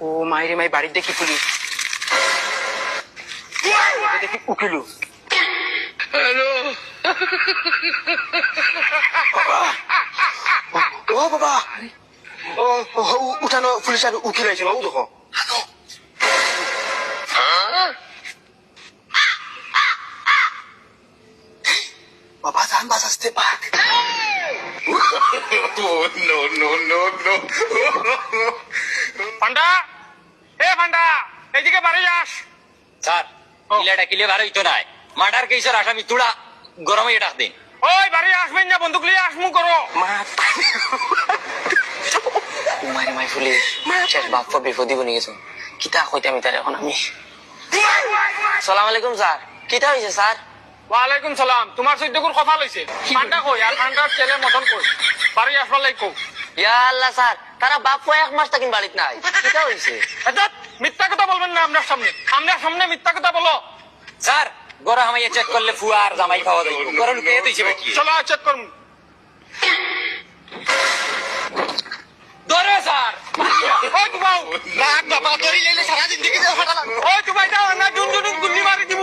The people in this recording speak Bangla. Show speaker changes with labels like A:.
A: ও মাইরে মাই বাড়ির দেখি পুলিশ, দেখি উকিলু।
B: হ্যালো
A: ও বাবা, ও উঠানো পুলিশ আর উকিল হয়েছে বাবু, দেখো বাবা জান বাঁচাতে পার।
B: নো নো নো নো
C: পান্ডা, এ পান্ডা, এদিকে বাড়ি যাস।
D: স্যার কিলাটা কিলে বার হইতো নাই, মার্ডার কেসের আসামি তুড়া গরমে ডাক দিন।
C: ওই বাড়ি আসবেন না, বন্দুক লিয়ে আসমু করো।
A: মা ও মাইরে মাই পুলিশ, শেষ বাপ্পা বিপদী বনে গেছো। কিতা কইতাম তার এখন আমি। সালাম আলাইকুম স্যার, কিতা হয়েছে স্যার?
C: ওয়ালাইকুম সালাম। তোমার চৈদ্যকুর কথা লইছে। পান্ডা কই আর পান্ডার ছেলের মতন কই, বাড়ি আসবার লাই কও।
A: ইয়া আল্লাহ স্যার, তারা বাপ্পা 1 মাস তাকিন বাড়িতে নাই, কিতা হয়েছে?
C: মিথ্যা কথা বলবেন না আপনার সামনে, আপনার সামনে মিথ্যা কথা বলো।
D: স্যার গরম হামাইয়া চেক করলে ফুয়া আর জামাই খাওয়া যাইব, গরম লুকিয়ে দিয়েছে বাকি।
C: চলো চেক করুন।
D: ধরে স্যার
C: ওই তুবাও,
B: না বাবা ধরে সারা জিন্দগি
C: ওই তুবাই যাও না, জুন জুন গুন্ডি মারি দিব।